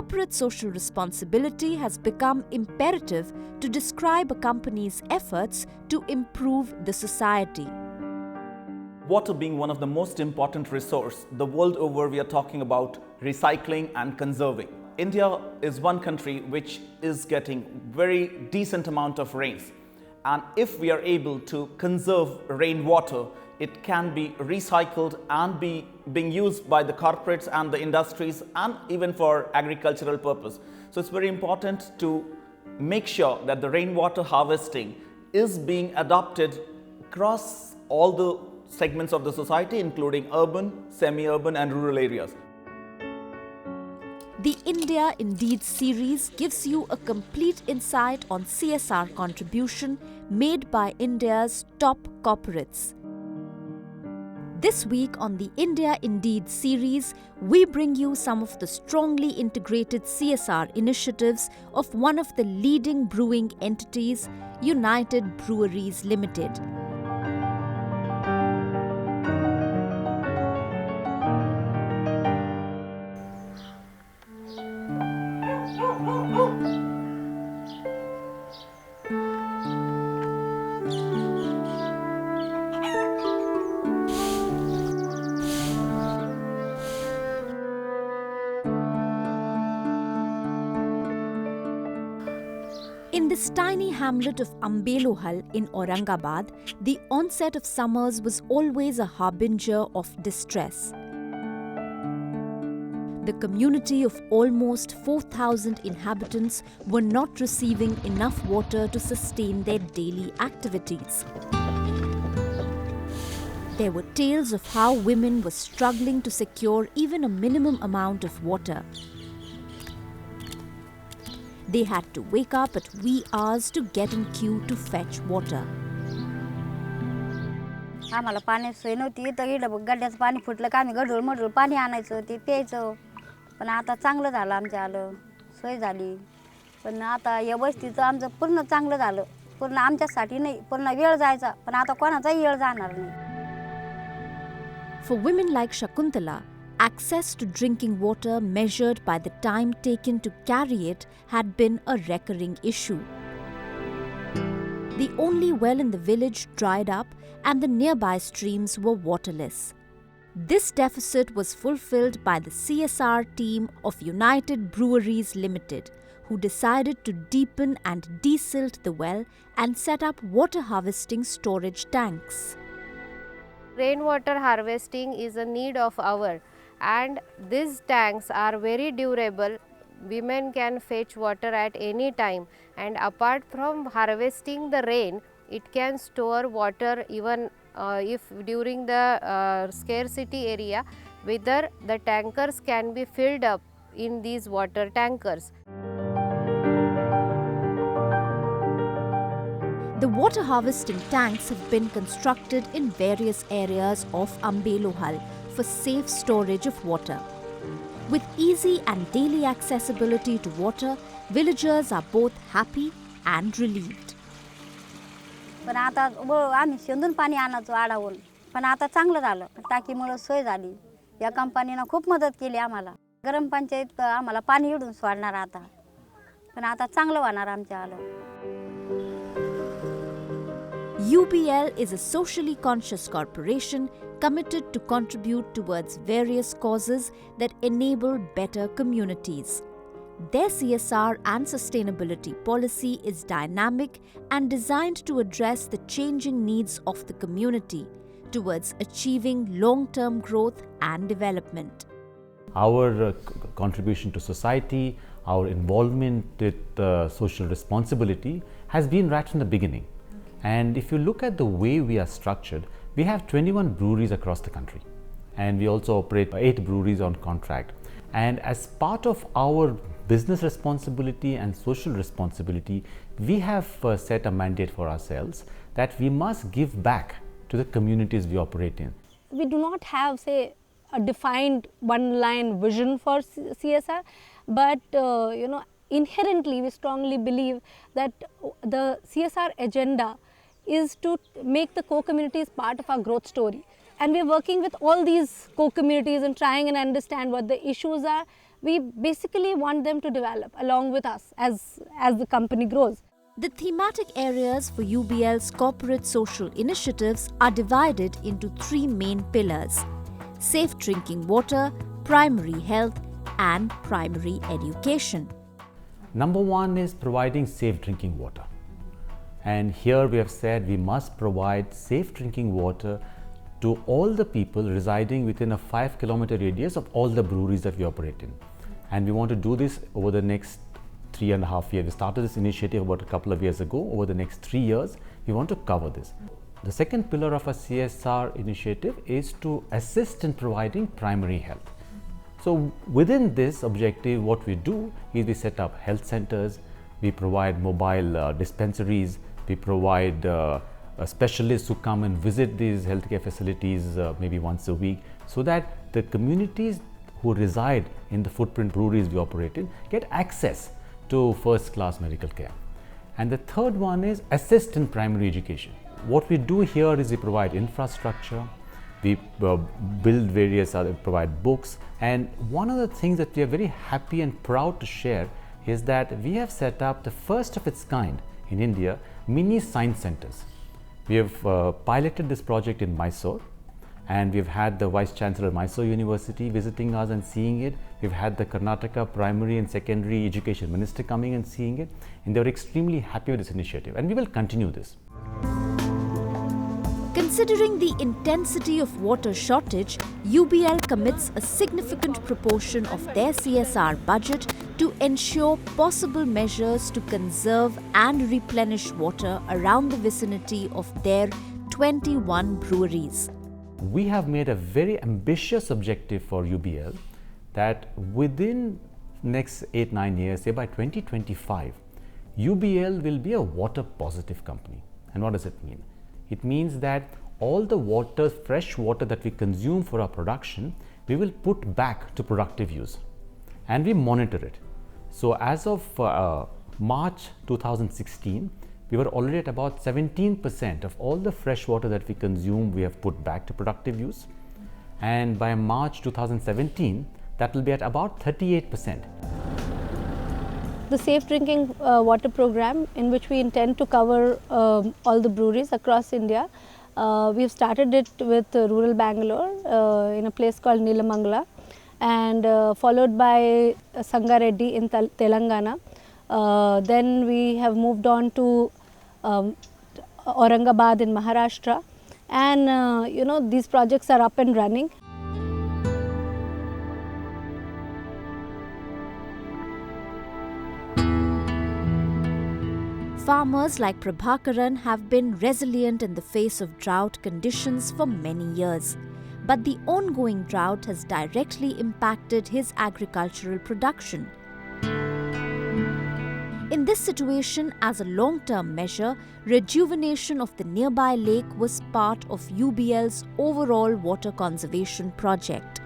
corporate social responsibility has become imperative to describe a company's efforts to improve the society. Water being one of the most important resources, the world over we are talking about recycling and conserving. India is one country which is getting very decent amount of rains, and if we are able to conserve rainwater, it can be recycled and being used by the corporates and the industries and even for agricultural purpose. So it's very important to make sure that the rainwater harvesting is being adopted across all the segments of the society, including urban, semi-urban and rural areas. The India Indeed series gives you a complete insight on CSR contribution made by India's top corporates. This week on the India Indeed series, we bring you some of the strongly integrated CSR initiatives of one of the leading brewing entities, United Breweries Ltd. In this tiny hamlet of Ambelohal in Aurangabad, the onset of summers was always a harbinger of distress. The community of almost 4,000 inhabitants were not receiving enough water to sustain their daily activities. There were tales of how women were struggling to secure even a minimum amount of water. They had to wake up at wee hours to get in queue to fetch water. आम्हाला पाणी सोय नव्हती तर इकडं गड्ड्याचं पाणी फुटलं का आम्ही गढूळ मढूळ पाणी आणायचं ते प्यायचं. पण आता चांगलं झालं आमच्या आलं सोय झाली. पण आता या वस्तीचं आमचं पूर्ण चांगलं झालं. पूर्ण आमच्यासाठी नाही पूर्ण वेळ जायचा पण आता कोणाचाही वेळ जाणार नाही. For women like Shakuntala, access to drinking water measured by the time taken to carry it had been a recurring issue. The only well in the village dried up and the nearby streams were waterless. This deficit was fulfilled by the CSR team of United Breweries Ltd, who decided to deepen and desilt the well and set up water harvesting storage tanks. Rainwater harvesting is a need of our, and these tanks are very durable. Women can fetch water at any time, and apart from harvesting the rain, it can store water even if during the scarcity area, whether the tankers can be filled up in these water tankers. The water harvesting tanks have been constructed in various areas of Ambelohal for safe storage of water. With easy and daily accessibility to water, villagers are both happy and relieved. पण आता आम्ही शेंदून पाणी आणायचो आडावून पण आता चांगलं झालं टाकीमुळे सोय झाली. या कंपनीने खूप मदत केली आम्हाला. गरम पंचायत आम्हाला पाणी इडून सोडणार आता पण आता चांगलं होणार आमच्या आलं. UBL is a socially conscious corporation committed to contribute towards various causes that enable better communities. Their CSR and sustainability policy is dynamic and designed to address the changing needs of the community towards achieving long-term growth and development. Our contribution to society, our involvement with social responsibility has been right from the beginning. And if you look at the way we are structured, we have 21 breweries across the country, and we also operate 8 breweries on contract. And as part of our business responsibility and social responsibility, we have set a mandate for ourselves that we must give back to the communities we operate in. We do not have, say, a defined one-line vision for CSR, but inherently we strongly believe that the CSR agenda is to make the core communities part of our growth story, and we are working with all these co-communities and trying and understand what the issues are. We basically want them to develop along with us as the company grows. The thematic areas for UBL's corporate social initiatives are divided into 3 main pillars: safe drinking water, primary health, and primary education. Number 1 is providing safe drinking water. And here we have said we must provide safe drinking water to all the people residing within a 5-kilometer radius of all the breweries that we operate in. And we want to do this over the next 3.5 years. We started this initiative about a couple of years ago. Over the next 3 years, we want to cover this. The second pillar of our CSR initiative is to assist in providing primary health. So within this objective, what we do is we set up health centers, we provide mobile dispensaries, we provide specialists who come and visit these healthcare facilities maybe once a week, so that the communities who reside in the footprint breweries we operate in get access to first-class medical care. And the third one is assist in primary education. What we do here is we provide infrastructure, we build various other, provide books, and one of the things that we are very happy and proud to share is that we have set up the first of its kind in India, mini science centers. We have piloted this project in Mysore, and we've had the Vice Chancellor of Mysore University visiting us and seeing it. We've had the Karnataka Primary and Secondary Education Minister coming and seeing it, and they were extremely happy with this initiative, and we will continue this. Considering the intensity of water shortage, UBL commits a significant proportion of their CSR budget to ensure possible measures to conserve and replenish water around the vicinity of their 21 breweries. We have made a very ambitious objective for UBL that within next 8-9 years, say by 2025, UBL will be a water positive company. And what does it mean? It means that all the water, fresh water that we consume for our production, we will put back to productive use, and we monitor it. So as of March 2016, we were already at about 17% of all the fresh water that we consume, we have put back to productive use. And by March 2017, that will be at about 38%. The Safe Drinking Water Program, in which we intend to cover all the breweries across India. We have started it with rural Bangalore in a place called Neelamangala, and followed by Sangareddy in Telangana. Then we have moved on to Aurangabad in Maharashtra, and these projects are up and running. Farmers like Prabhakaran have been resilient in the face of drought conditions for many years. But the ongoing drought has directly impacted his agricultural production. In this situation, as a long-term measure, rejuvenation of the nearby lake was part of UBL's overall water conservation project.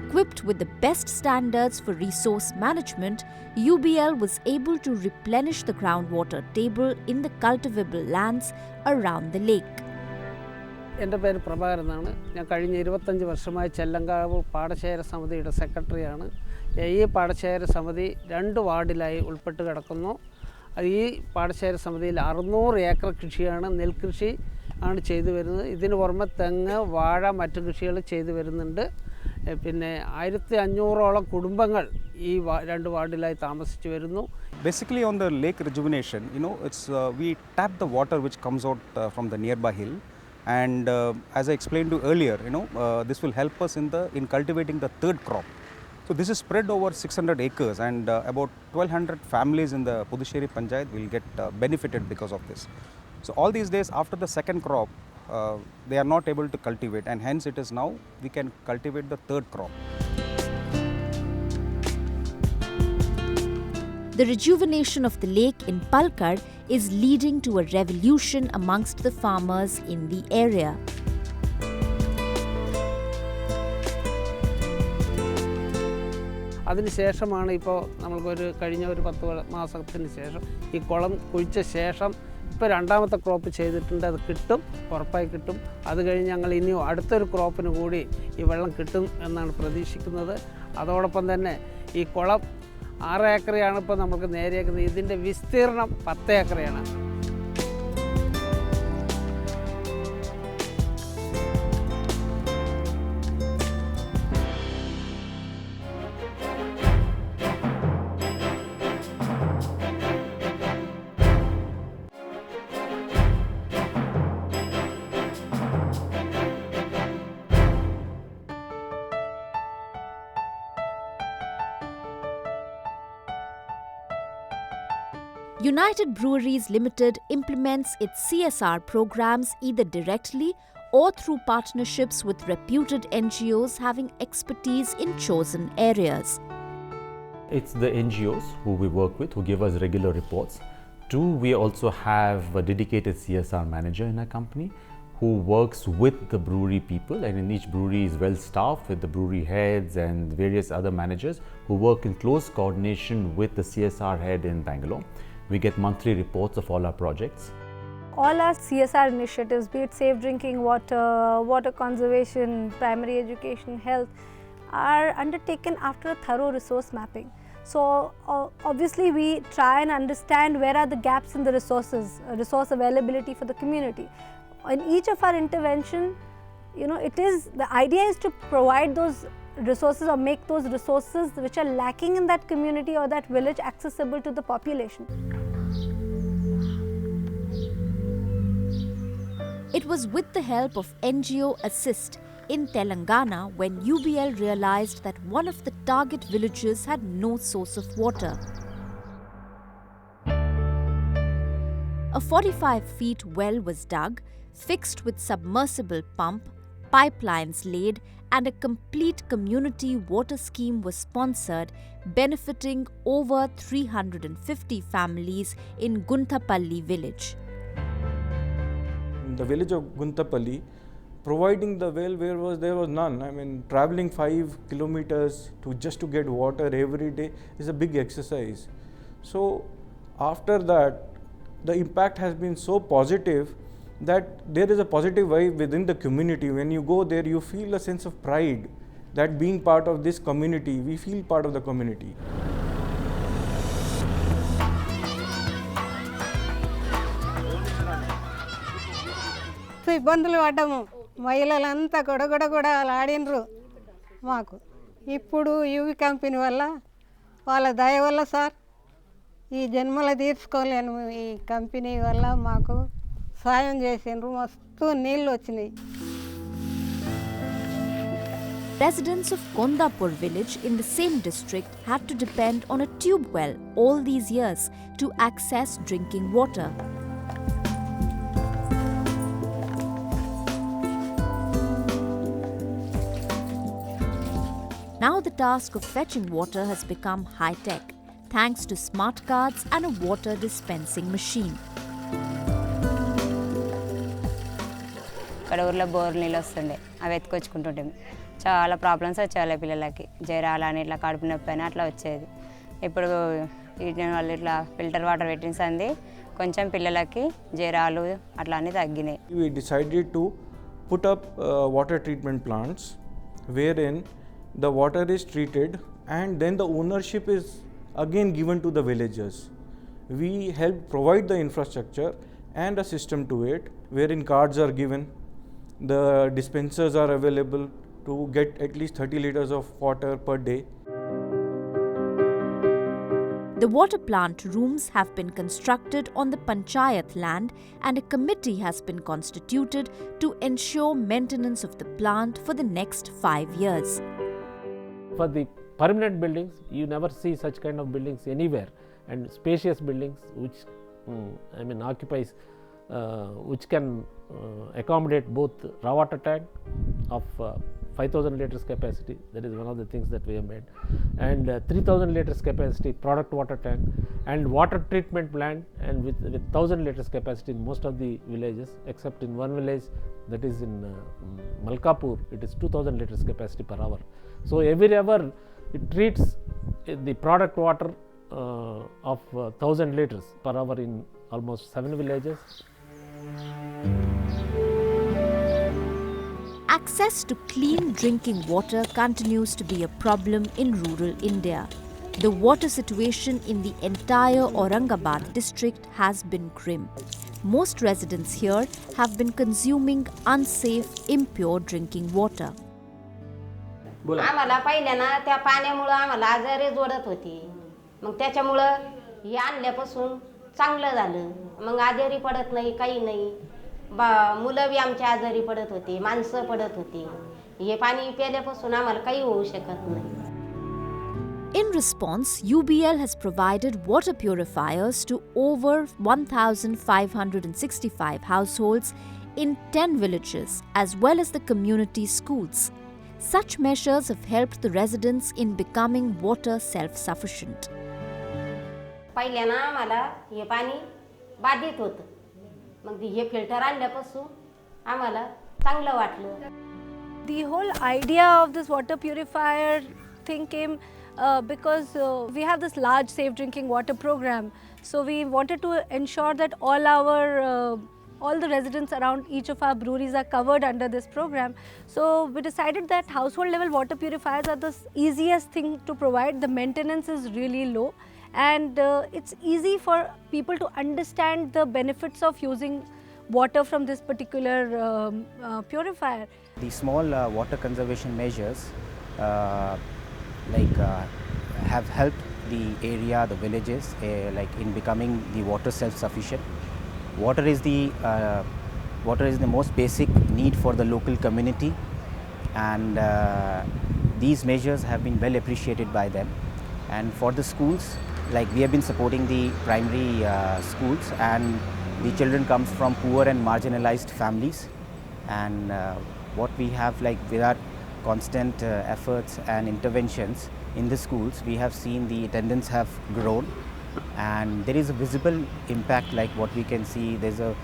Equipped with the best standards for resource management, UBL was able to replenish the groundwater table in the cultivable lands around the lake. എൻ്റെ പേര് പ്രഭാകരൻ എന്നാണ്. ഞാൻ കഴിഞ്ഞ 25 വർഷമായി ചെല്ലങ്കാവ് പാടശേഖര സമിതിയുടെ സെക്രട്ടറിയാണ്. ഈ പാടശേഖര സമിതി 2 വാർഡിലായി ഉൾപ്പെട്ട് കിടക്കുന്നു. ഈ പാടശേഖര സമിതിയിൽ 600 ഏക്കർ കൃഷിയാണ്, നെൽകൃഷി ആണ് ചെയ്തു വരുന്നത്. ഇതിന് പുറമെ തെങ്ങ്, വാഴ, മറ്റു കൃഷികൾ ചെയ്തു വരുന്നുണ്ട്. പിന്നെ 1500ഓളം കുടുംബങ്ങൾ ഈ 2 വാർഡിലായി താമസിച്ചു വരുന്നു. Basically on the lake rejuvenation, it's we tap the water which comes out from the nearby hill, and as I explained to you earlier, this will help us in cultivating the third crop. So this is spread over 600 acres, and about 1200 families in the Puducherry Panchayat will get benefited because of this. So all these days after the second crop, they are not able to cultivate, and hence it is now we can cultivate the third crop. The rejuvenation of the lake in Palkad is leading to a revolution amongst the farmers in the area. അതിനുശേഷമാണ് ഇപ്പോൾ നമ്മൾക്കൊരു കഴിഞ്ഞ ഒരു 10 മാസത്തിന് ശേഷം ഈ കുളം കുഴിച്ച ശേഷം ഇപ്പോൾ രണ്ടാമത്തെ ക്രോപ്പ് ചെയ്തിട്ടുണ്ട്, അത് കിട്ടും, ഉറപ്പായി കിട്ടും. അത് കഴിഞ്ഞ് ഞങ്ങൾ ഇനി അടുത്തൊരു ക്രോപ്പിന് കൂടി ഈ വെള്ളം കിട്ടും എന്നാണ് പ്രതീക്ഷിക്കുന്നത്. അതോടൊപ്പം തന്നെ ഈ കുളം 6 ഏക്കറയാണ് ഇപ്പോൾ നമുക്ക് നേരിയേക്കുന്നത്. ഇതിൻ്റെ വിസ്തീർണം 10 ഏക്കറയാണ്. United Breweries Ltd implements its CSR programs either directly or through partnerships with reputed NGOs having expertise in chosen areas. It's the NGOs who we work with, who give us regular reports. 2, we also have a dedicated CSR manager in our company who works with the brewery people, and in each brewery is well staffed with the brewery heads and various other managers who work in close coordination with the CSR head in Bangalore. We get monthly reports of all our projects. All our CSR initiatives, be it safe drinking water, water conservation, primary education, health, are undertaken after a thorough resource mapping. So obviously we try and understand where are the gaps in the resources, resource availability for the community. In each of our intervention, the idea is to provide those resources or make those resources which are lacking in that community or that village accessible to the population. It was with the help of NGO Assist in Telangana when UBL realized that one of the target villages had no source of water. A 45-feet well was dug, fixed with submersible pump, pipelines laid, and a complete community water scheme was sponsored, benefiting over 350 families in Gunthapalli village. In the village of Gunthapalli, providing the well where there was none. I mean, traveling 5 kilometers just to get water every day is a big exercise. So after that, the impact has been so positive that there is a positive vibe within the community. When you go there, you feel a sense of pride that being part of this community, we feel part of the community. ఇబ్బందులు పడ్డాము, మహిళలంతా గొడగొడ ఆడినరు మాకు. ఇప్పుడు UV company వల్ల, వాళ్ళ దయ వల్ల sir, ఈ జన్మల తీర్చుకోలేను, ఈ కంపెనీ వల్ల మాకు సాయం చేసిండ్రు, మస్తు నీళ్ళు వచ్చినాయి. Residents of Gangapur village in the same district had to depend on a tube well all these years to access drinking water. Now the task of fetching water has become high-tech, thanks to smart cards and a water dispensing machine. ఇక్కడ ఊర్లో bore నీళ్ళు వస్తుండే, అవి ఎత్తుకొచ్చుకుంటుంటాం. చాలా problems వచ్చేవాళ్ళ పిల్లలకి, జ్వరాలని ఇట్లా కడుపు నొప్పి అని అట్లా వచ్చేది. ఇప్పుడు వాళ్ళు ఇట్లా ఫిల్టర్ వాటర్ పెట్టింది, కొంచెం పిల్లలకి జ్వరాలు అట్లా అన్నీ తగ్గినాయి. We decided to put up water treatment plants wherein the water is treated and then the ownership is again given to the villagers. We help provide the infrastructure and a system to it wherein cards are given, the dispensers are available to get at least 30 liters of water per day. The water plant rooms have been constructed on the Panchayat land and a committee has been constituted to ensure maintenance of the plant for the next 5 years. For the permanent buildings, you never see such kind of buildings anywhere, and spacious buildings which occupies, which can accommodate both raw water tank of 5,000 liters capacity, that is one of the things that we have made, and 3,000 liters capacity product water tank, and water treatment plant, and with 1,000 liters capacity in most of the villages, except in one village, that is in Malkapur, it is 2,000 liters capacity per hour. So every hour it treats the product water of 1000 liters per hour in almost 7 villages. Access to clean drinking water continues to be a problem in rural India. The water situation in the entire Aurangabad district has been grim. Most residents here have been consuming unsafe, impure drinking water. आम्हाला पहिल्या ना त्या पाण्यामुळे आम्हाला आजारी जोडत होती. मग त्याच्यामुळे हे आणल्यापासून चांगलं झालं. मग आजारी पडत नाही, काही नाही. मुलं बी आमच्या आजारी पडत होते, माणसं पडत होती. हे पाणी प्यायल्यापासून आम्हाला काही होऊ शकत नाही. In response, UBL has provided water purifiers to over 1,565 households in 10 villages as well as the community schools. Such measures have helped the residents in becoming water self-sufficient. पहिल्या ना आम्हाला हे पाणी बाधित होतं. मग हे फिल्टर आणल्यापासून आम्हाला चांगलं वाटलं. The whole idea of this water purifier thing came because we have this large safe drinking water program. So we wanted to ensure that all the residents around each of our breweries are covered under this program. So we decided that household level water purifiers are the easiest thing to provide. The maintenance is really low and it's easy for people to understand the benefits of using water from this particular purifier. The small water conservation measures have helped the area, the villages, in becoming the water self-sufficient. Water is the most basic need for the local community, and these measures have been well appreciated by them. And for the schools, we have been supporting the primary schools, and the children comes from poor and marginalized families. And what we have, with our constant efforts and interventions in the schools, we have seen the attendance have grown, and there is a visible impact. Like what we can see, there's a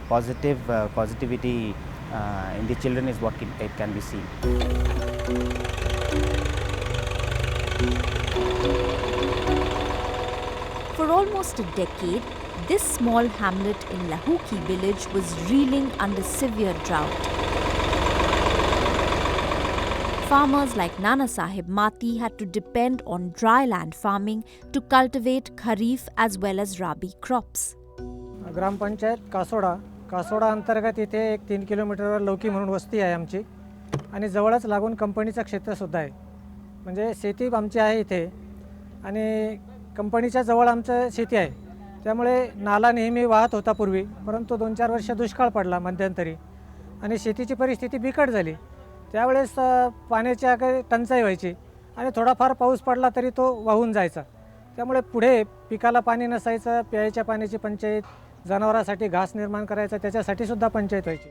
positivity in the children is what it can be seen. For almost a decade, this small hamlet in Lahuki village was reeling under severe drought. Farmers like Nana Sahib Mati had to depend on dry land farming to cultivate kharif as well as rabi crops. ग्रामपंचायत कासोडा अंतर्गत इथे एक 3 किलोमीटरवर लौकी म्हणून वस्ती आहे आमची आणि जवळच लागून कंपनीचं क्षेत्रसुद्धा आहे. म्हणजे शेती आमची आहे इथे आणि कंपनीच्या जवळ आमचं शेती आहे. त्यामुळे नाला नेहमी वाहत होता पूर्वी, परंतु 2-4 वर्ष दुष्काळ पडला मध्यंतरी आणि शेतीची परिस्थिती बिकट झाली. त्यावेळेस पाण्याची टंचाई व्हायची आणि थोडाफार पाऊस पडला तरी तो वाहून जायचा. त्यामुळे पुढे पिकाला पाणी नसायचं, प्यायच्या पाण्याची पंचायत, जनावरांसाठी घास निर्माण करायचं त्याच्यासाठी सुद्धा पंचायत व्हायची.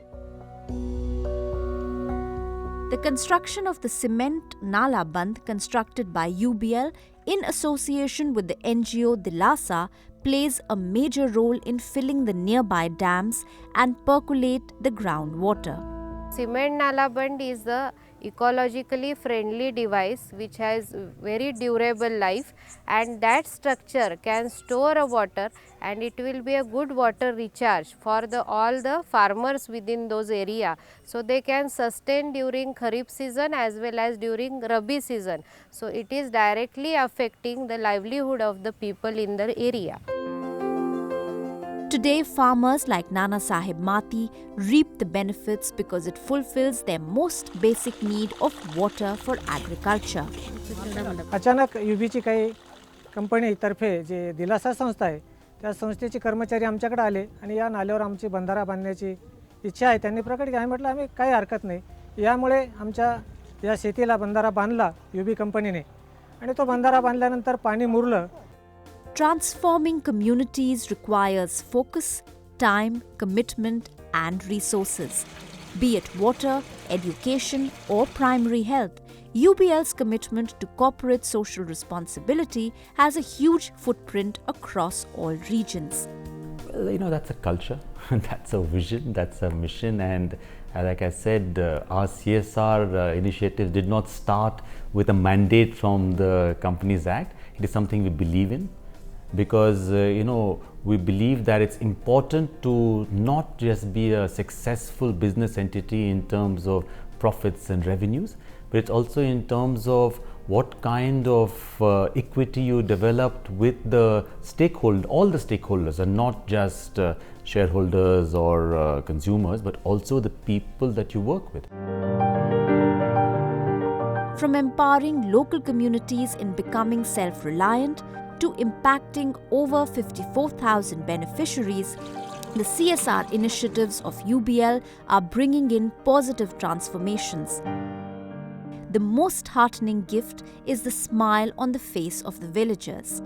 The construction of the cement Nala Bandh constructed by UBL in association with the NGO Dilasa plays a major role in filling the nearby dams and percolate the groundwater. Cement Nala Bandh is a ecologically friendly device which has very durable life, and that structure can store a water and it will be a good water recharge for all the farmers within those area, so they can sustain during kharif season as well as during rabi season. So it is directly affecting the livelihood of the people in the area. Today, farmers like Nana Sahib Mati reap the benefits because it fulfills their most basic need of water for agriculture. अचानक UBची काही कंपनीतर्फे जे दिलासा संस्था आहे त्या संस्थेचे कर्मचारी आमच्याकडे आले आणि या नाल्यावर आमची बंधारा बांधण्याची इच्छा आहे त्यांनी प्रकट केली. आम्ही म्हटलं आम्ही काही हरकत नाही. यामुळे आमच्या या शेतीला बंधारा बांधला UB कंपनीने आणि तो बंधारा बांधल्यानंतर पाणी मुरलं. Transforming communities requires focus, time, commitment, and resources. Be it water, education, or primary health, UBL's commitment to corporate social responsibility has a huge footprint across all regions. Well, that's a culture, that's a vision, that's a mission, and like I said, our CSR initiative did not start with a mandate from the Companies Act. It is something we believe in, because we believe that it's important to not just be a successful business entity in terms of profits and revenues, but it's also in terms of what kind of equity you developed with the all the stakeholders, and not just shareholders or consumers, but also the people that you work with. From empowering local communities in becoming self-reliant to impacting over 54,000 beneficiaries, the CSR initiatives of UBL are bringing in positive transformations. The most heartening gift is the smile on the face of the villagers.